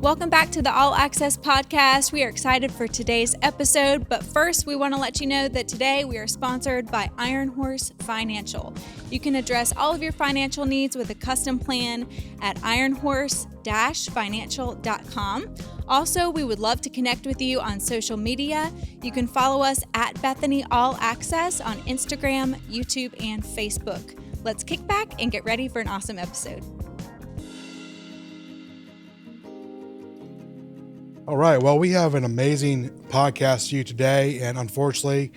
Welcome back to the All Access Podcast. We are excited for today's episode, but first we want to let you know that today we are sponsored by Iron Horse Financial. You can address all of your financial needs with a custom plan at ironhorse-financial.com. Also, we would love to connect with you on social media. You can follow us at Bethany All Access on Instagram, YouTube, and Facebook. Let's kick back and get ready for an awesome episode. All right. Well, we have an amazing podcast for you today, and unfortunately,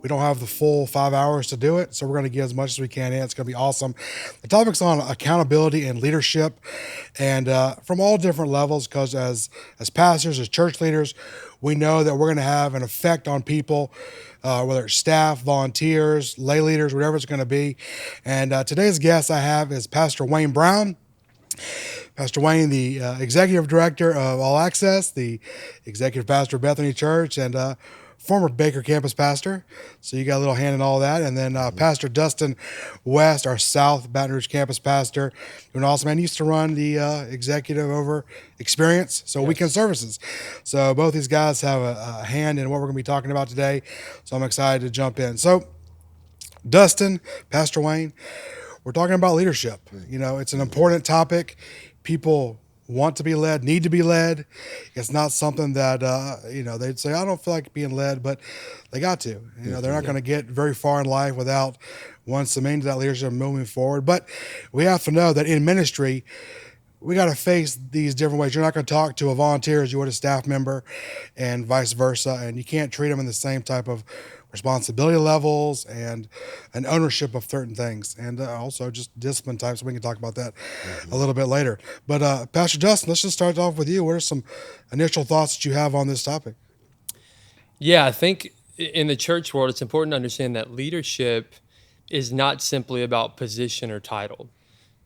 we don't have the full 5 hours to do it, so we're going to get as much as we can in. It's going to be awesome. The topic's on accountability and leadership, and from all different levels, because as pastors, as church leaders, we know that we're going to have an effect on people, whether it's staff, volunteers, lay leaders, whatever it's going to be. And today's guest I have is Pastor Wayne Brown. Pastor Wayne, the executive director of All Access, the executive pastor of Bethany Church, and former Baker campus pastor. So you got a little hand in all that. And then Pastor Dustin West, our South Baton Rouge campus pastor, doing awesome. Man, used to run the executive over Experience, so yes. Weekend services. So both these guys have a hand in what we're going to be talking about today. So I'm excited to jump in. So Dustin, Pastor Wayne, we're talking about leadership. You know, it's an important topic. People want to be led, need to be led. It's not something that, they'd say, I don't feel like being led, but they got to. They're not going to get very far in life without one submitting to that leadership and moving forward. But we have to know that in ministry, we got to face these different ways. You're not going to talk to a volunteer as you would a staff member and vice versa. And you can't treat them in the same type of responsibility levels and an ownership of certain things, and also just discipline types. We can talk about that a little bit later. But Pastor Dustin, let's just start off with you. What are some initial thoughts that you have on this topic? Yeah, I think in the church world, it's important to understand that leadership is not simply about position or title.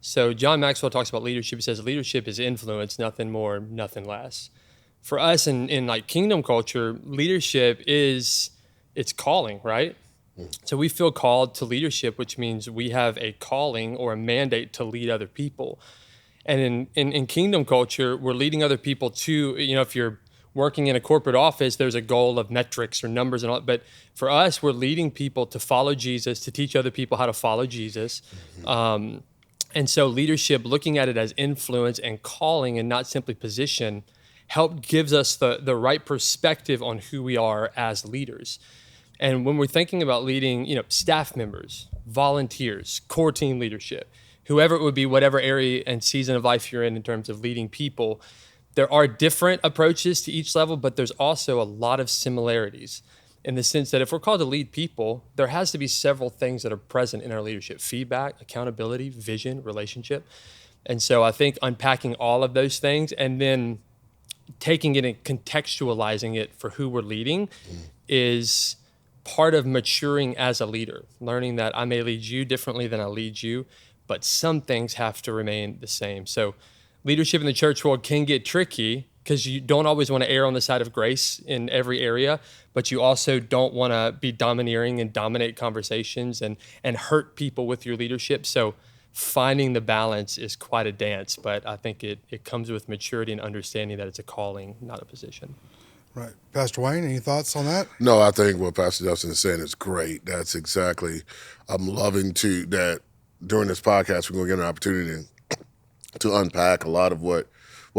So John Maxwell talks about leadership. He says leadership is influence, nothing more, nothing less. For us in like kingdom culture, leadership is it's calling, right? So we feel called to leadership, which means we have a calling or a mandate to lead other people. And in kingdom culture, we're leading other people to, if you're working in a corporate office, there's a goal of metrics or numbers and all. But for us, we're leading people to follow Jesus, to teach other people how to follow Jesus. And so leadership, looking at it as influence and calling and not simply position, gives us the right perspective on who we are as leaders. And when we're thinking about leading, staff members, volunteers, core team leadership, whoever it would be, whatever area and season of life you're in terms of leading people, there are different approaches to each level, but there's also a lot of similarities in the sense that if we're called to lead people, there has to be several things that are present in our leadership: feedback, accountability, vision, relationship. And so I think unpacking all of those things and then taking it and contextualizing it for who we're leading is part of maturing as a leader, learning that I may lead you differently than I lead you, but some things have to remain the same. So leadership in the church world can get tricky because you don't always want to err on the side of grace in every area, but you also don't want to be domineering and dominate conversations and hurt people with your leadership. So finding the balance is quite a dance, but I think it comes with maturity and understanding that it's a calling, not a position. Right. Pastor Wayne, any thoughts on that? No, I think what Pastor Dustin is saying is great. That's exactly, I'm loving that during this podcast, we're going to get an opportunity to unpack a lot of what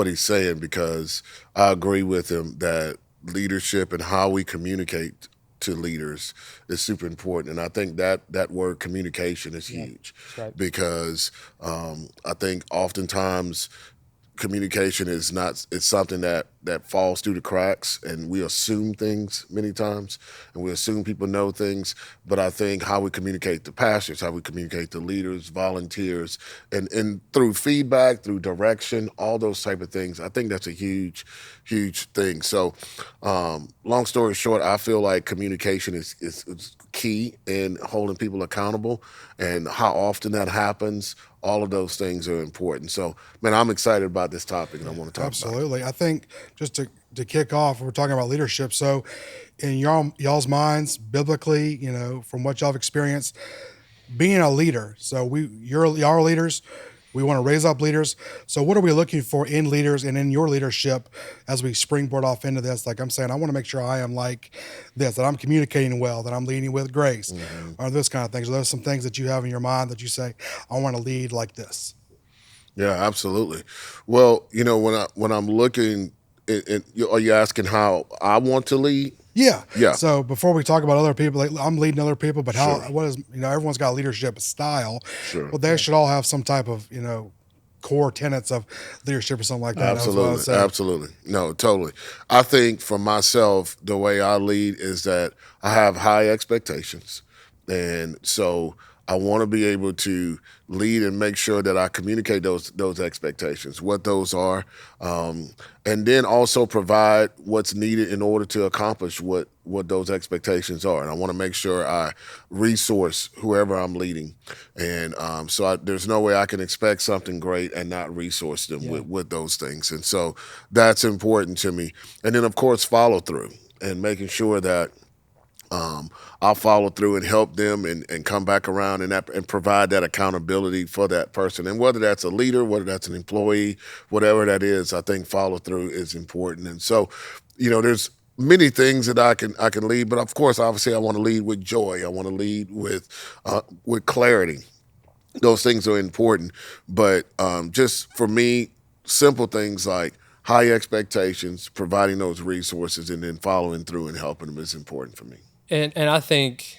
he's saying, because I agree with him that leadership and how we communicate to leaders is super important. And I think that word communication is huge, right. Because I think oftentimes communication is not, it's something that falls through the cracks, and we assume things many times, and we assume people know things. But I think how we communicate to pastors, how we communicate to leaders, volunteers, and through feedback, through direction, all those type of things, I think that's a huge thing. So long story short, I feel like communication is key in holding people accountable, and how often that happens, all of those things are important. So, man, I'm excited about this topic, and I want to talk about it. Absolutely. I think just to kick off, we're talking about leadership. So in y'all's minds, biblically, from what y'all have experienced, being a leader, so y'all are leaders, We want to raise up leaders. So what are we looking for in leaders and in your leadership as we springboard off into this? Like I'm saying, I want to make sure I am like this, that I'm communicating well, that I'm leading with grace, or those kind of things. Are there some things that you have in your mind that you say, I want to lead like this? Yeah, absolutely. Well, when I'm looking, are you asking how I want to lead? Yeah. Yeah. So before we talk about other people, like I'm leading other people, but Sure. what is, everyone's got a leadership style. Sure. Well, they should all have some type of, core tenets of leadership or something like that. Absolutely. Absolutely. No, totally. I think for myself, the way I lead is that I have high expectations. And so I want to be able to lead and make sure that I communicate those expectations, what those are, and then also provide what's needed in order to accomplish what those expectations are. And I want to make sure I resource whoever I'm leading. And there's no way I can expect something great and not resource them with those things. And so that's important to me. And then, of course, follow through and making sure that I'll follow through and help them and come back around and provide that accountability for that person. And whether that's a leader, whether that's an employee, whatever that is, I think follow through is important. And so, there's many things that I can lead, but of course, obviously, I want to lead with joy. I want to lead with clarity. Those things are important, but just for me, simple things like high expectations, providing those resources, and then following through and helping them is important for me. And I think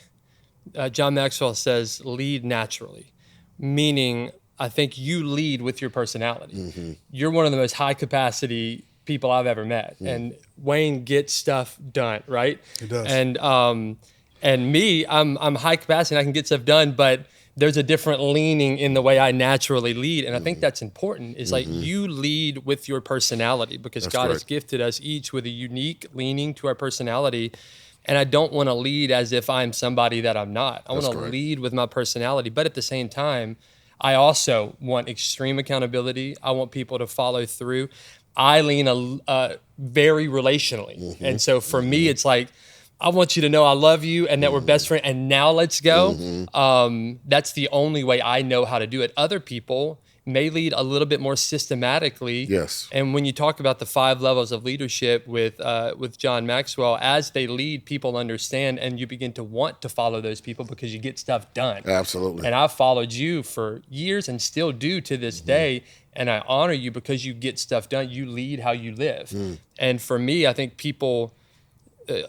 John Maxwell says lead naturally, meaning I think you lead with your personality. Mm-hmm. You're one of the most high capacity people I've ever met, and Wayne gets stuff done, right? He does. And me, I'm high capacity and I can get stuff done, but there's a different leaning in the way I naturally lead. And I think that's important, is like you lead with your personality, because That's God has right. gifted us each with a unique leaning to our personality. And I don't want to lead as if I'm somebody that I'm not. I want That's to correct. lead with my personality. But at the same time, I also want extreme accountability. I want people to follow through. I lean very relationally. And so for me, it's like, I want you to know I love you and that we're best friends, and now let's go. That's the only way I know how to do it. Other people may lead a little bit more systematically. Yes. And when you talk about the 5 levels of leadership with John Maxwell, as they lead, people understand, and you begin to want to follow those people because you get stuff done. Absolutely. And I've followed you for years and still do to this day. And I honor you because you get stuff done. You lead how you live. And for me, I think people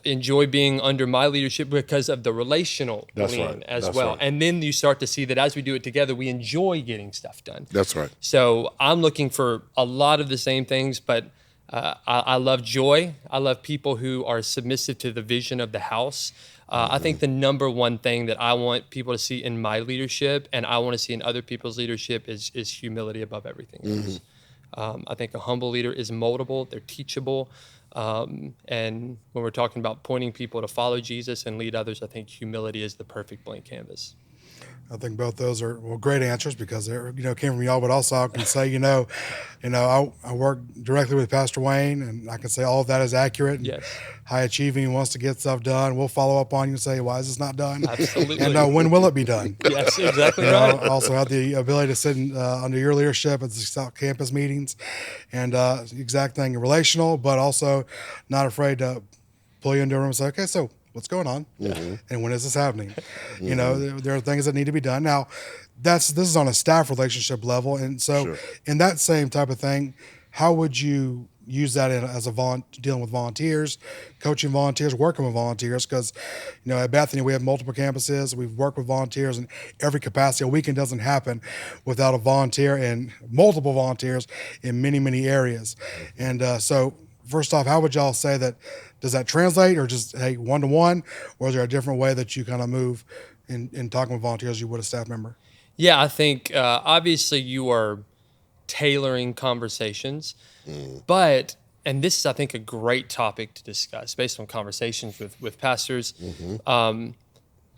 enjoy being under my leadership because of the relational That's lean right. as That's well. right. And then you start to see that as we do it together, we enjoy getting stuff done. That's right. So I'm looking for a lot of the same things, but I love joy. I love people who are submissive to the vision of the house. I think the number one thing that I want people to see in my leadership, and I want to see in other people's leadership, is humility above everything else. I think a humble leader is moldable. They're teachable. And when we're talking about pointing people to follow Jesus and lead others, I think humility is the perfect blank canvas. I think both those are great answers, because they're came from y'all. But also I can say I work directly with Pastor Wayne, and I can say all of that is accurate. And Yes. high achieving, he wants to get stuff done. We'll follow up on you and say, why is this not done? Absolutely. And when will it be done? Yes, exactly I right. also have the ability to sit under your leadership at the South campus meetings, and exact thing, relational, but also not afraid to pull you into a room and say, okay, so what's going on, and when is this happening? There are things that need to be done. Now, this is on a staff relationship level, and so Sure. in that same type of thing, how would you use that as dealing with volunteers, coaching volunteers, working with volunteers? Because at Bethany we have multiple campuses. We've worked with volunteers in every capacity. A weekend doesn't happen without a volunteer, and multiple volunteers in many areas. And so first off, how would y'all say that? Does that translate, or just one-to-one, or is there a different way that you kind of move in talking with volunteers as you would a staff member? Yeah, I think obviously you are tailoring conversations, but, and this is, I think, a great topic to discuss based on conversations with pastors.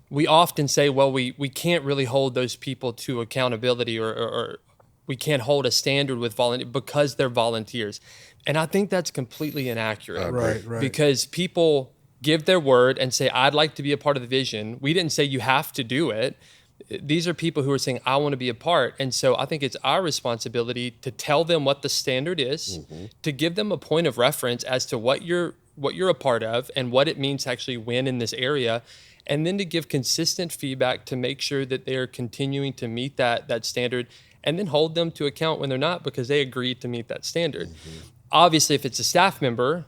We often say, well, we can't really hold those people to accountability, or we can't hold a standard with volunteers because they're volunteers. And I think that's completely inaccurate. Right. Because people give their word and say, I'd like to be a part of the vision. We didn't say you have to do it. these are people who are saying, I want to be a part. And so I think it's our responsibility to tell them what the standard is, to give them a point of reference as to what you're a part of and what it means to actually win in this area, and then to give consistent feedback to make sure that they're continuing to meet that standard, and then hold them to account when they're not because they agreed to meet that standard. Obviously, if it's a staff member,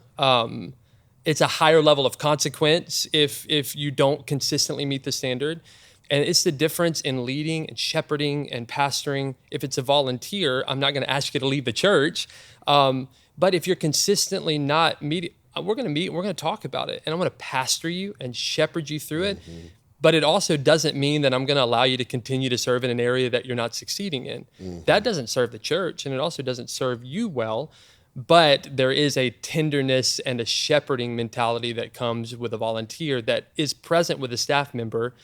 it's a higher level of consequence if you don't consistently meet the standard. And it's the difference in leading and shepherding and pastoring. If it's a volunteer, I'm not going to ask you to leave the church. But if you're consistently not meeting, we're going to talk about it. And I'm going to pastor you and shepherd you through it. But it also doesn't mean that I'm going to allow you to continue to serve in an area that you're not succeeding in. That doesn't serve the church, and it also doesn't serve you well. But there is a tenderness and a shepherding mentality that comes with a volunteer that is present with a staff member,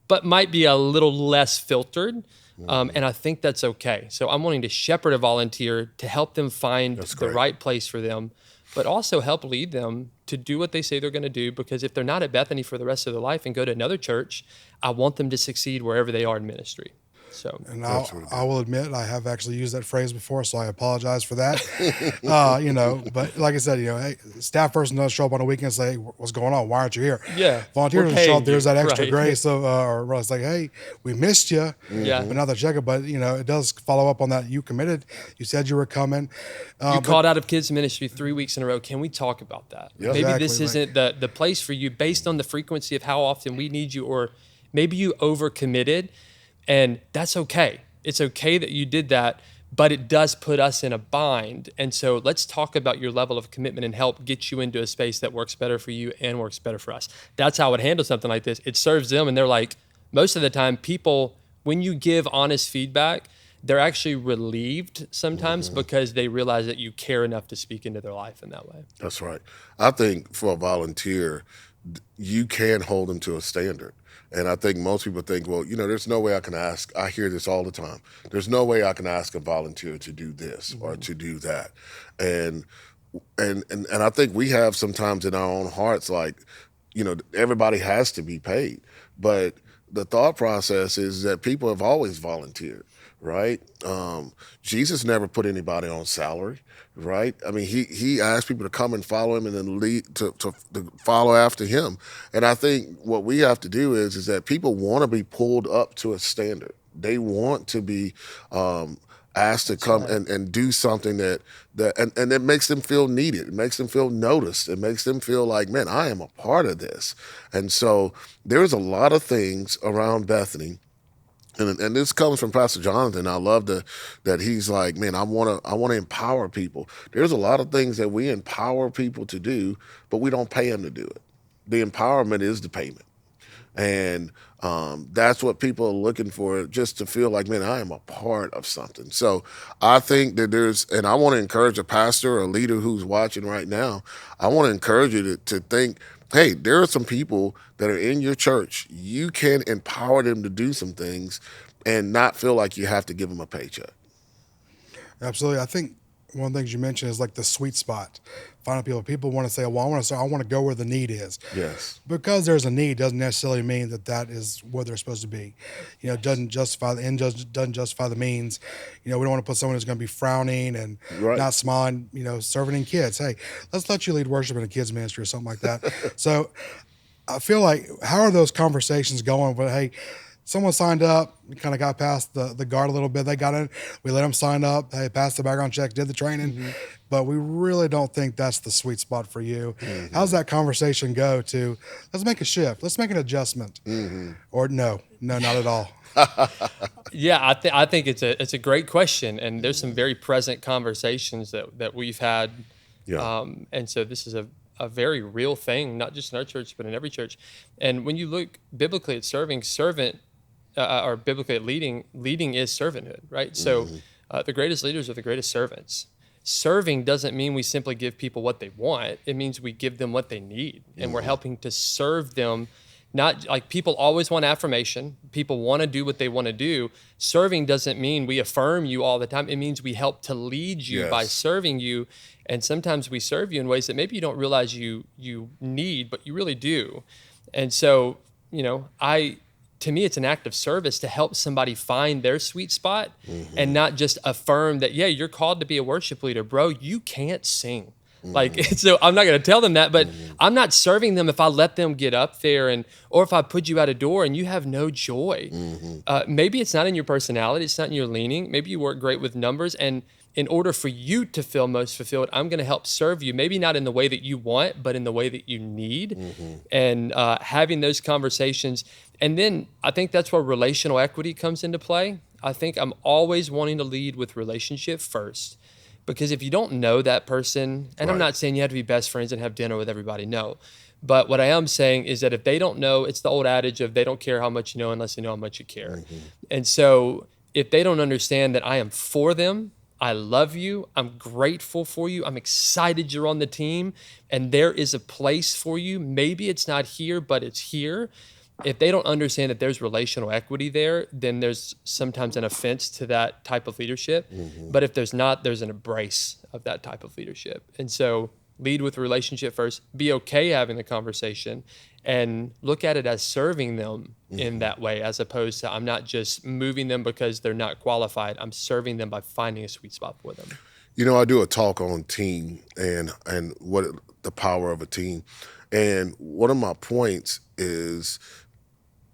but might be a little less filtered. And I think that's okay. So I'm wanting to shepherd a volunteer to help them find the right place for them, but also help lead them to do what they say they're going to do. Because if they're not at Bethany for the rest of their life and go to another church, I want them to succeed wherever they are in ministry. So, and I will admit I have actually used that phrase before, so I apologize for that. But like I said, hey, staff person doesn't show up on a weekend and say, "What's going on? Why aren't you here?" Yeah, volunteer doesn't show up. There's that extra right. grace of, or it's like, "Hey, we missed you." Yeah, but not the check it. But it does follow up on that. You committed. You said you were coming. You called out of kids ministry 3 weeks in a row. Can we talk about that? Yeah. Maybe Exactly, this isn't the place for you based on the frequency of how often we need you, or maybe you overcommitted, and that's okay. It's okay that you did that, but it does put us in a bind. And so let's talk about your level of commitment and help get you into a space that works better for you and works better for us. That's how I would handle something like this. It serves them, and they're like, most of the time, people, when you give honest feedback, they're actually relieved sometimes because they realize that you care enough to speak into their life in that way. That's right. I think for a volunteer, you can hold them to a standard. And I think most people think, well, there's no way I can ask. I hear this all the time. There's no way I can ask a volunteer to do this or to do that. And I think we have sometimes in our own hearts, like, everybody has to be paid. But the thought process is that people have always volunteered, right? Jesus never put anybody on salary, right? I mean, he asked people to come and follow him and then lead to follow after him. And I think what we have to do is that people want to be pulled up to a standard. They want to be asked to come and do something that it makes them feel needed. It makes them feel noticed. It makes them feel like, man, I am a part of this. And so there's a lot of things around Bethany. And this comes from Pastor Jonathan. I love that he's like, man, I want to empower people. There's a lot of things that we empower people to do, but we don't pay them to do it. The empowerment is the payment. And that's what people are looking for, just to feel like, man, I am a part of something. So I think that and I want to encourage a pastor or a leader who's watching right now, I want to encourage you to think, hey, there are some people that are in your church. You can empower them to do some things and not feel like you have to give them a paycheck. Absolutely. I think one of the things you mentioned is like the sweet spot. Finding people. People want to say, well, I want to go where the need is. Yes. Because there's a need doesn't necessarily mean that is where they're supposed to be. It doesn't justify the end, doesn't justify the means. We don't want to put someone who's going to be frowning and not smiling, serving in kids. Hey, let's let you lead worship in a kids ministry or something like that. So I feel like, how are those conversations going? But hey, someone signed up, we kind of got past the guard a little bit. They got in, we let them sign up. They passed the background check, did the training, but we really don't think that's the sweet spot for you. How's that conversation go to, let's make a shift, let's make an adjustment, or no, not at all? Yeah, I think it's a great question, and there's some very present conversations that we've had, and so this is a very real thing, not just in our church, but in every church. And when you look biblically at serving, or biblically at leading is servanthood, right? So the greatest leaders are the greatest servants. Serving doesn't mean we simply give people what they want. It means we give them what they need, and we're helping to serve them. Not like people always want affirmation. People want to do what they want to do. Serving doesn't mean we affirm you all the time. It means we help to lead you by serving you. And sometimes we serve you in ways that maybe you don't realize you need, but you really do. And so, to me, it's an act of service to help somebody find their sweet spot and not just affirm that, yeah, you're called to be a worship leader, bro. You can't sing. Like, so I'm not going to tell them that, but I'm not serving them if I let them get up there or if I put you at a door and you have no joy. Maybe it's not in your personality. It's not in your leaning. Maybe you work great with numbers, and in order for you to feel most fulfilled, I'm going to help serve you. Maybe not in the way that you want, but in the way that you need. And having those conversations. And then I think that's where relational equity comes into play. I think I'm always wanting to lead with relationship first. Because if you don't know that person, and I'm not saying you have to be best friends and have dinner with everybody, no. But what I am saying is that if they don't know, it's the old adage of they don't care how much you know unless they know how much you care. And so if they don't understand that I am for them, I love you, I'm grateful for you, I'm excited you're on the team, and there is a place for you. Maybe it's not here, but it's here. If they don't understand that there's relational equity there, then there's sometimes an offense to that type of leadership. But if there's not, there's an embrace of that type of leadership. And so lead with relationship first, be okay having the conversation, and look at it as serving them in that way, as opposed to I'm not just moving them because they're not qualified. I'm serving them by finding a sweet spot for them. You know, I do a talk on team and what the power of a team. And one of my points is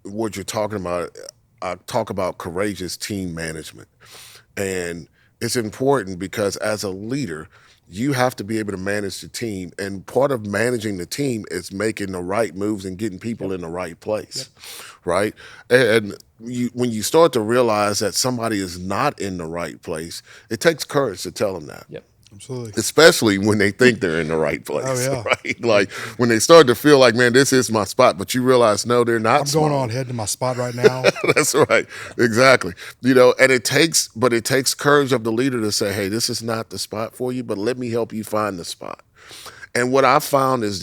what you're talking about. I talk about courageous team management. And it's important because as a leader, you have to be able to manage the team. And part of managing the team is making the right moves and getting people in the right place, right? And when you start to realize that somebody is not in the right place, it takes courage to tell them that. Absolutely. Especially when they think they're in the right place, Oh, yeah. right? Like when they start to feel like, man, this is my spot, but you realize, no, they're not. I'm going on heading to my spot right now. That's right. Exactly. You know, and it takes courage of the leader to say, hey, this is not the spot for you, but let me help you find the spot. And what I found is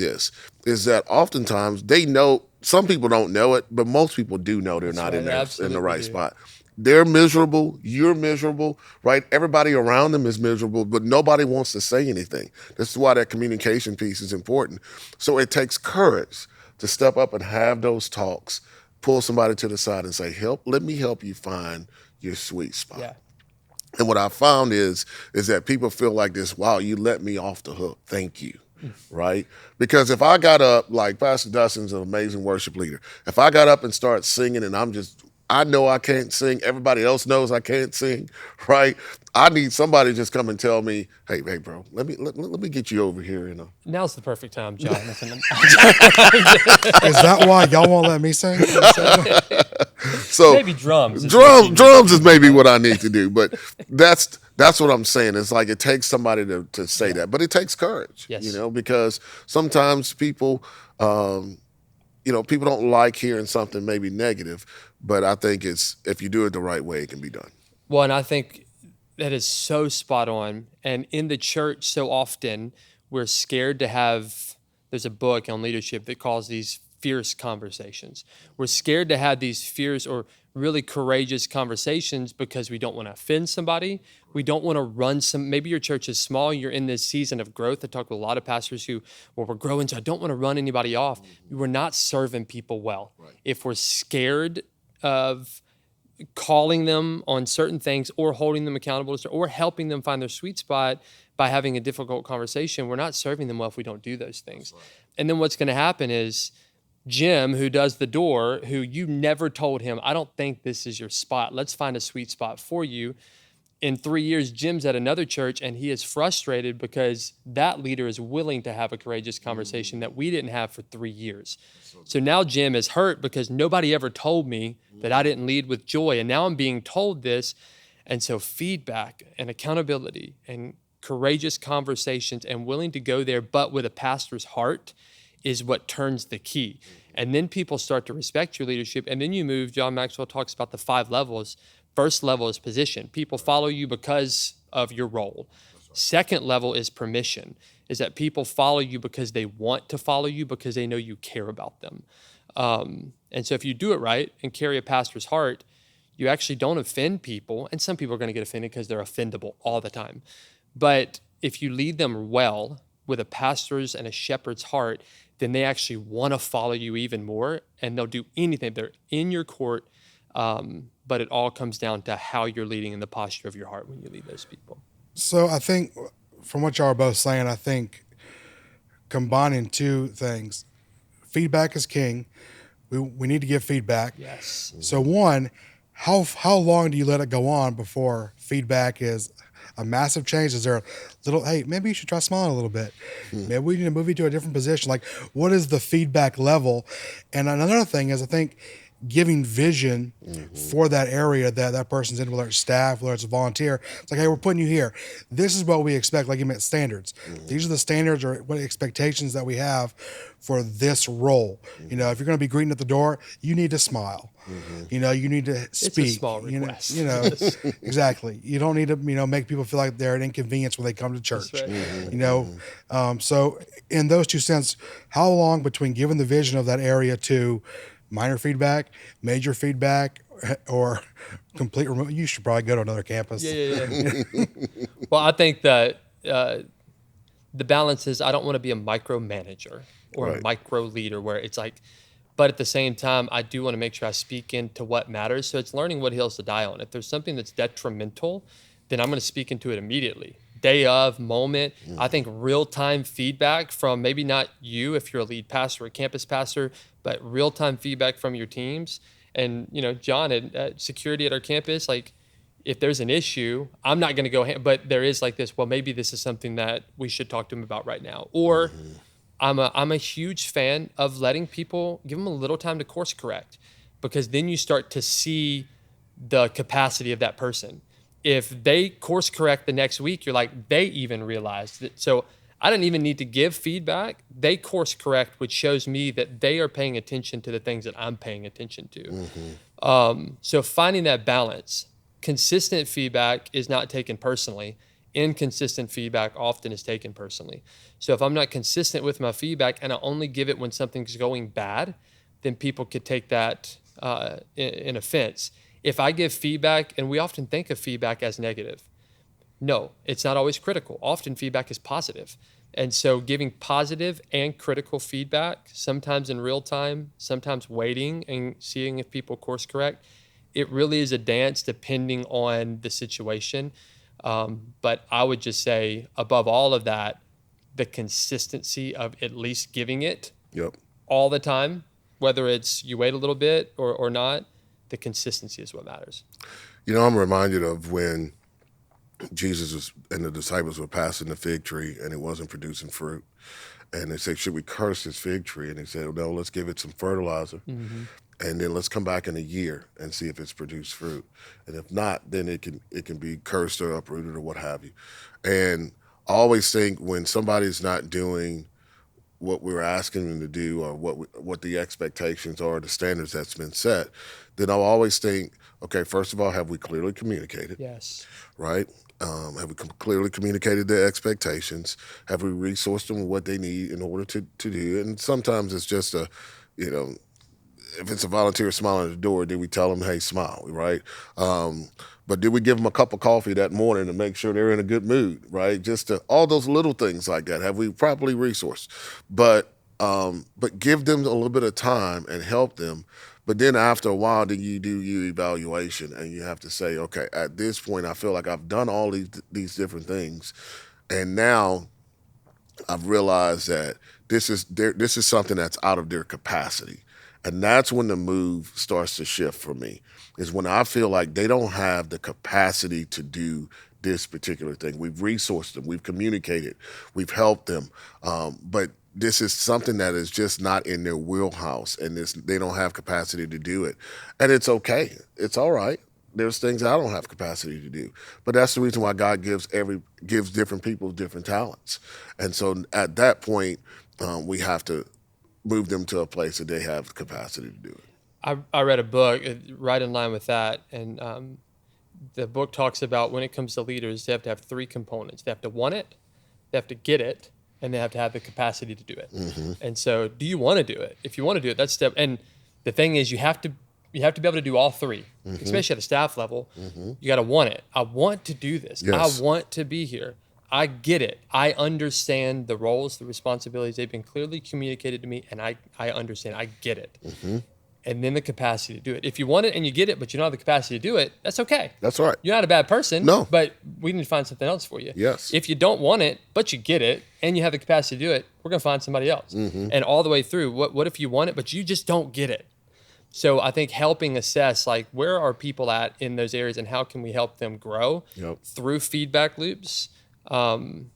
that oftentimes they know, some people don't know it, but most people do know they're not in the right spot. They're miserable. You're miserable, right? Everybody around them is miserable, but nobody wants to say anything. This is why that communication piece is important. So it takes courage to step up and have those talks, pull somebody to the side and say, let me help you find your sweet spot. Yeah. And what I found is that people feel like this, wow, you let me off the hook. Thank you. Right? Because if I got up, like Pastor Dustin's an amazing worship leader. If I got up and start singing and I know I can't sing. Everybody else knows I can't sing, right? I need somebody to just come and tell me, hey, bro, let me get you over here. You know. Now's the perfect time, John. Is that why y'all won't let me sing? So maybe drums. Drums is maybe what I need to do, but that's what I'm saying. It's like it takes somebody to say that, but it takes courage. Yes. You know, because sometimes people. People don't like hearing something maybe negative, but I think if you do it the right way, it can be done. Well, and I think that is so spot on. And in the church, so often we're scared to have, there's a book on leadership that calls these fierce conversations. We're scared to have these fierce or really courageous conversations because we don't want to offend somebody. We don't want to run maybe your church is small, you're in this season of growth. I talk with a lot of pastors we're growing, so I don't want to run anybody off. We're not serving people well. Right. If we're scared of calling them on certain things or holding them accountable or helping them find their sweet spot by having a difficult conversation, we're not serving them well if we don't do those things. Right. And then what's going to happen is Jim, who does the door, who you never told him, I don't think this is your spot. Let's find a sweet spot for you. In 3 years, Jim's at another church, and he is frustrated because that leader is willing to have a courageous conversation that we didn't have for 3 years. So now Jim is hurt because nobody ever told me that I didn't lead with joy, and now I'm being told this. And so feedback and accountability and courageous conversations and willing to go there, but with a pastor's heart, is what turns the key. And then people start to respect your leadership. And then you move, John Maxwell talks about the 5 levels. First level is position. People follow you because of your role. Second level is permission, is that people follow you because they want to follow you because they know you care about them. And so if you do it right and carry a pastor's heart, you actually don't offend people. And some people are going to get offended because they're offendable all the time. But if you lead them well, with a pastor's and a shepherd's heart, then they actually want to follow you even more, and they'll do anything. They're in your court, but it all comes down to how you're leading in the posture of your heart when you lead those people. So I think from what y'all are both saying, I think combining two things, feedback is king. We need to give feedback. Yes. So one, how long do you let it go on before feedback is a massive change? Is there a little, hey, maybe you should try smiling a little bit. Maybe we need to move you to a different position. Like, what is the feedback level? And another thing is, I think giving vision for that area that person's in, whether it's staff, whether it's a volunteer. It's like, hey, we're putting you here. This is what we expect, like you meant standards. These are the standards or what expectations that we have for this role. You know, if you're going to be greeting at the door, you need to smile. You know, you need to speak. It's a small request. You know, exactly. You don't need to, make people feel like they're an inconvenience when they come to church. That's right. You know, so in those two sense, how long between giving the vision of that area to minor feedback, major feedback, or complete removal? You should probably go to another campus. Yeah. Well, I think that the balance is, I don't want to be a micromanager or a micro leader where it's like, but at the same time, I do want to make sure I speak into what matters. So it's learning what hills to die on. If there's something that's detrimental, then I'm going to speak into it immediately. Day of, moment. I think real-time feedback from maybe not you if you're a lead pastor or a campus pastor, but real-time feedback from your teams. And, John, at security at our campus, like, if there's an issue, I'm not going to go, but there is like this, well, maybe this is something that we should talk to them about right now. Or I'm a huge fan of letting people, give them a little time to course correct, because then you start to see the capacity of that person. If they course correct the next week, you're like, they even realized it. So I don't even need to give feedback. They course correct, which shows me that they are paying attention to the things that I'm paying attention to. So finding that balance. Consistent feedback is not taken personally. Inconsistent feedback often is taken personally. So if I'm not consistent with my feedback and I only give it when something's going bad, then people could take that in offense. If I give feedback, and we often think of feedback as negative. No, it's not always critical. Often feedback is positive. And so giving positive and critical feedback, sometimes in real time, sometimes waiting and seeing if people course correct, it really is a dance depending on the situation. But I would just say, above all of that, the consistency of at least giving it all the time, whether it's you wait a little bit or not, the consistency is what matters. I'm reminded of when Jesus and the disciples were passing the fig tree and it wasn't producing fruit. And they said, should we curse this fig tree? And they said, no, let's give it some fertilizer. And then let's come back in a year and see if it's produced fruit. And if not, then it can be cursed or uprooted or what have you. And I always think when somebody's not doing what we're asking them to do or what the expectations are, the standards that's been set, then I'll always think, okay, first of all, have we clearly communicated? Yes. Right? Have we clearly communicated their expectations? Have we resourced them with what they need in order to do it? And sometimes it's just if it's a volunteer smiling at the door, did we tell them, hey, smile, right? But did we give them a cup of coffee that morning to make sure they're in a good mood, right? Just all those little things like that. Have we properly resourced? But give them a little bit of time and help them. But then after a while, then you do your evaluation and you have to say, okay, at this point, I feel like I've done all these different things. And now I've realized that this is something that's out of their capacity. And that's when the move starts to shift for me, is when I feel like they don't have the capacity to do this particular thing. We've resourced them, we've communicated, we've helped them, but this is something that is just not in their wheelhouse, and they don't have capacity to do it. And it's okay. It's all right. There's things I don't have capacity to do. But that's the reason why God gives different people different talents. And so at that point, we have to move them to a place that they have the capacity to do it. I read a book right in line with that, and the book talks about when it comes to leaders, they have to have three components. They have to want it, they have to get it, and they have to have the capacity to do it. And so, do you want to do it? If you want to do it, that's step. And the thing is, you have to be able to do all three, especially at a staff level. You got to want it. I want to do this. Yes. I want to be here. I get it. I understand the roles, the responsibilities. They've been clearly communicated to me, and I understand. I get it. And then the capacity to do it. If you want it and you get it, but you don't have the capacity to do it, that's okay. That's right. You're not a bad person. No. But we need to find something else for you. Yes. If you don't want it, but you get it, and you have the capacity to do it, we're going to find somebody else. And all the way through, what if you want it, but you just don't get it? So I think helping assess, like, where are people at in those areas and how can we help them grow through feedback loops. And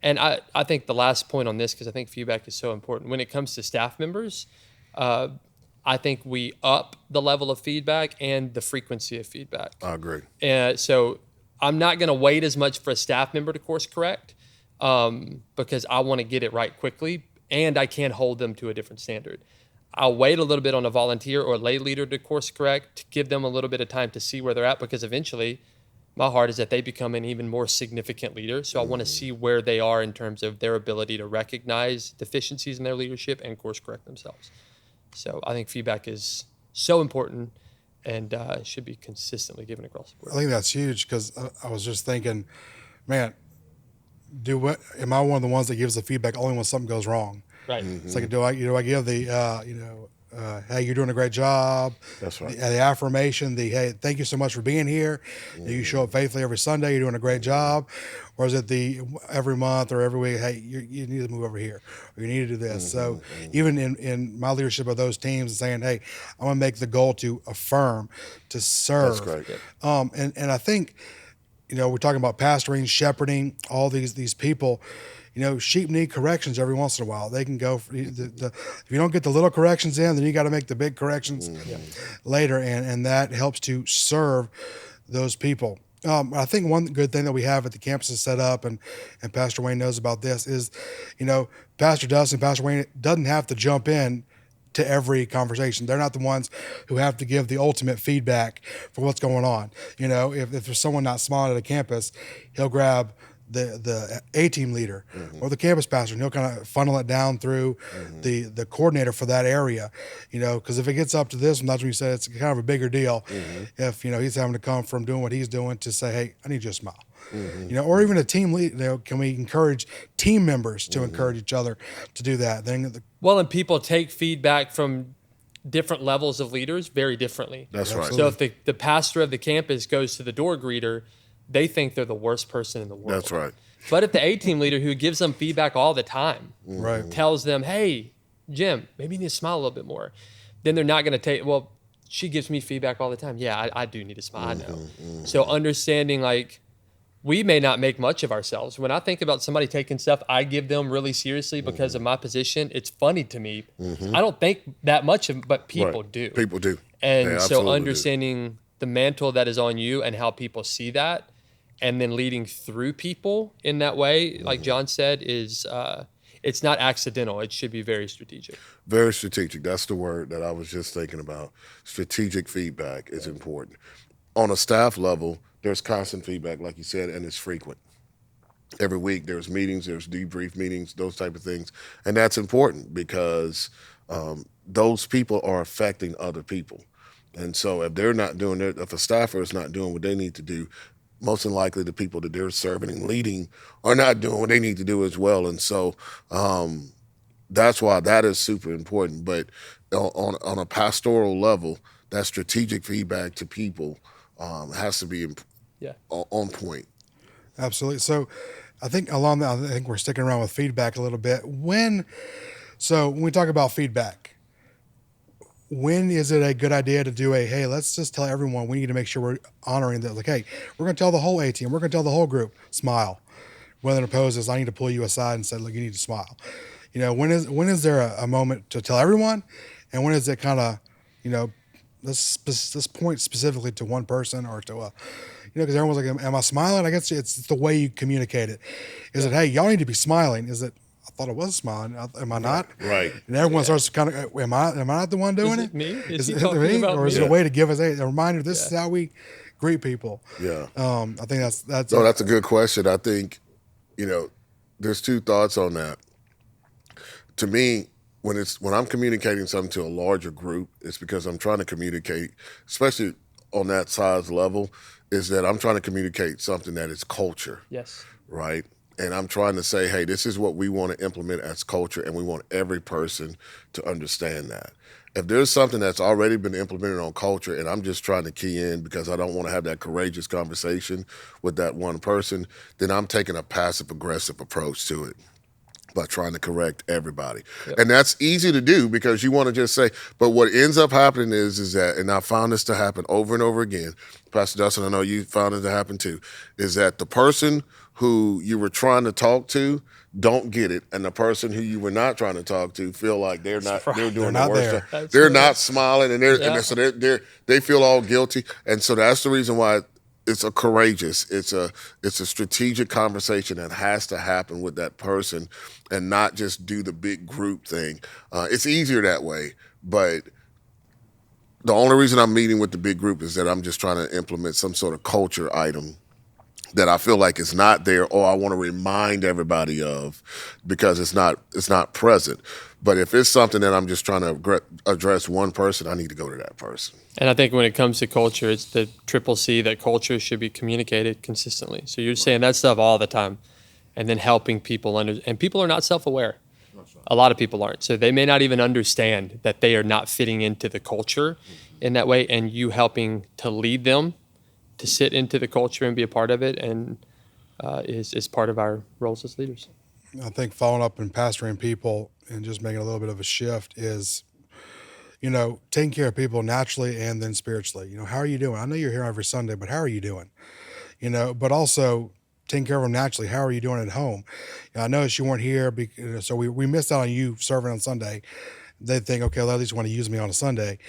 I think the last point on this, because I think feedback is so important, when it comes to staff members, I think we up the level of feedback and the frequency of feedback. I agree. So I'm not going to wait as much for a staff member to course correct because I want to get it right quickly, and I can't hold them to a different standard. I'll wait a little bit on a volunteer or lay leader to course correct, to give them a little bit of time to see where they're at, because eventually my heart is that they become an even more significant leader. So I want to see where they are in terms of their ability to recognize deficiencies in their leadership and course correct themselves. So I think feedback is so important and should be consistently given across the board. I think that's huge, because I was just thinking, man, am I one of the ones that gives the feedback only when something goes wrong? Right. It's like, do I give the hey, you're doing a great job. That's right. The affirmation, hey, thank you so much for being here. You show up faithfully every Sunday. You're doing a great job. Or is it the every month or every week, hey, you need to move over here, or you need to do this. So even in my leadership of those teams, saying, hey, I'm going to make the goal to affirm, to serve. That's great. And I think, we're talking about pastoring, shepherding, all these people. Sheep need corrections every once in a while. They can go, if you don't get the little corrections in, then you got to make the big corrections later. And that helps to serve those people. I think one good thing that we have at the campus is set up, and Pastor Wayne knows about this, is, Pastor Dustin, Pastor Wayne doesn't have to jump in to every conversation. They're not the ones who have to give the ultimate feedback for what's going on. If there's someone not smiling at a campus, he'll grab the A-team leader or the campus pastor, and he'll kind of funnel it down through the coordinator for that area, because if it gets up to this, and that's what you said, it's kind of a bigger deal if, he's having to come from doing what he's doing to say, hey, I need you to smile. Or even a team lead, can we encourage team members to encourage each other to do that? Well, and people take feedback from different levels of leaders very differently. That's right. So if the pastor of the campus goes to the door greeter, they think they're the worst person in the world. That's right. But if the A-team leader, who gives them feedback all the time, right, tells them, hey, Jim, maybe you need to smile a little bit more, then they're not going to take, well, she gives me feedback all the time. Yeah, I do need to smile. I know. So understanding, like, we may not make much of ourselves. When I think about somebody taking stuff I give them really seriously because of my position, it's funny to me. I don't think that much of, but people do. People do. And so understanding the mantle that is on you and how people see that, and then leading through people in that way, like John said, is it's not accidental. It should be very strategic. Very strategic. That's the word that I was just thinking about. Strategic feedback is important. On a staff level, there's constant feedback, like you said, and it's frequent. Every week there's meetings, there's debrief meetings, those type of things. And that's important because those people are affecting other people. And so if they're not doing it, if a staffer is not doing what they need to do, most than likely the people that they're serving and leading are not doing what they need to do as well. And so that's why that is super important. But on a pastoral level, that strategic feedback to people has to be on point. Absolutely. So I think along that, I think we're sticking around with feedback a little bit. When we talk about feedback, when is it a good idea to do hey, let's just tell everyone, we need to make sure we're honoring that. Like, hey, we're going to tell the whole A-team, we're going to tell the whole group, smile. When it opposes, I need to pull you aside and say, look, you need to smile. When is there a moment to tell everyone? And when is it kind of, let's point specifically to one person or to because everyone's like, am I smiling? I guess it's the way you communicate it. Is it, hey, y'all need to be smiling? Is it, I thought I was smiling. Am I not? Right. And everyone starts to kind of, am I not the one doing it? Me? Is it me? Or is it a way to give us a reminder, this is how we greet people? Yeah. I think that's. No, that's a good question. I think, there's two thoughts on that. To me, when I'm communicating something to a larger group, it's because I'm trying to communicate, especially on that size level, is that I'm trying to communicate something that is culture. Yes. Right? And I'm trying to say, hey, this is what we want to implement as culture, and we want every person to understand that. If there's something that's already been implemented on culture and I'm just trying to key in because I don't want to have that courageous conversation with that one person, then I'm taking a passive-aggressive approach to it by trying to correct everybody. Yep. And that's easy to do because you want to just say, but what ends up happening is that, and I found this to happen over and over again, Pastor Dustin, I know you found it to happen too, is that the person who you were trying to talk to don't get it, and the person who you were not trying to talk to feel like they're doing the worst. They're not smiling, and they feel all guilty, and so that's the reason why it's a strategic conversation that has to happen with that person, and not just do the big group thing. It's easier that way, but the only reason I'm meeting with the big group is that I'm just trying to implement some sort of culture item that I feel like is not there, or I want to remind everybody of because it's not present. But if it's something that I'm just trying to address one person, I need to go to that person. And I think when it comes to culture, it's the triple C, that culture should be communicated consistently. So you're saying that stuff all the time, and then helping people and people are not self-aware. A lot of people aren't. So they may not even understand that they are not fitting into the culture in that way, and you helping to lead them to sit into the culture and be a part of it, and is part of our roles as leaders. I think following up and pastoring people and just making a little bit of a shift is, taking care of people naturally and then spiritually. How are you doing? I know you're here every Sunday, but how are you doing? But also taking care of them naturally. How are you doing at home? I noticed you weren't here, so we missed out on you serving on Sunday. They think, okay, well, at least want to use me on a Sunday.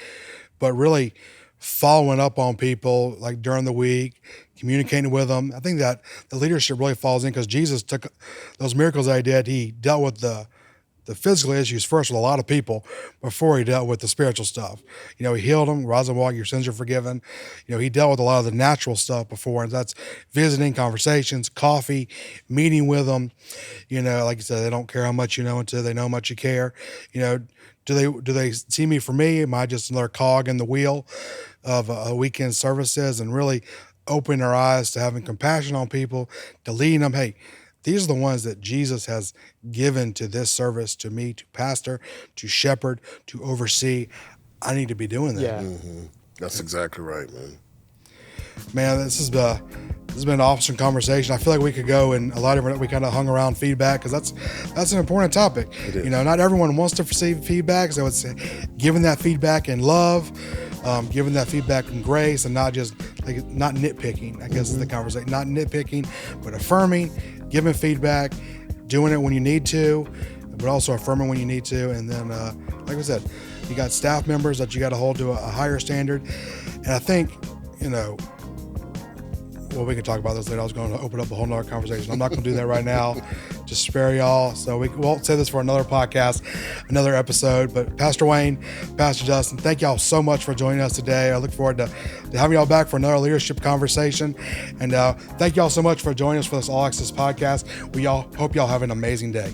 But really following up on people like during the week, communicating with them. I think that the leadership really falls in because Jesus took those miracles that he did. He dealt with the physical issues first with a lot of people before he dealt with the spiritual stuff. He healed them, rise and walk, your sins are forgiven. He dealt with a lot of the natural stuff before, and that's visiting, conversations, coffee, meeting with them. Like you said, they don't care how much you know until they know how much you care. Do they see me for me? Am I just another cog in the wheel of weekend services? And really opening their eyes to having compassion on people, to leading them. Hey, these are the ones that Jesus has given to this service, to me, to pastor, to shepherd, to oversee. I need to be doing that. Yeah. Mm-hmm. That's exactly right, man. Man, this has been an awesome conversation. I feel like we could go in a lot of different. We kind of hung around feedback because that's an important topic. Not everyone wants to receive feedback, so it's giving that feedback in love, giving that feedback in grace, and not nitpicking. I guess is the conversation. Not nitpicking, but affirming, giving feedback, doing it when you need to, but also affirming when you need to. And then, like I said, you got staff members that you got to hold to a higher standard. And I think, well, we can talk about this later. I was going to open up a whole nother conversation. I'm not going to do that right now. Just spare y'all. So we won't say this for another podcast, another episode. But Pastor Wayne, Pastor Dustin, thank y'all so much for joining us today. I look forward to having y'all back for another leadership conversation. And thank y'all so much for joining us for this All Access podcast. We all hope y'all have an amazing day.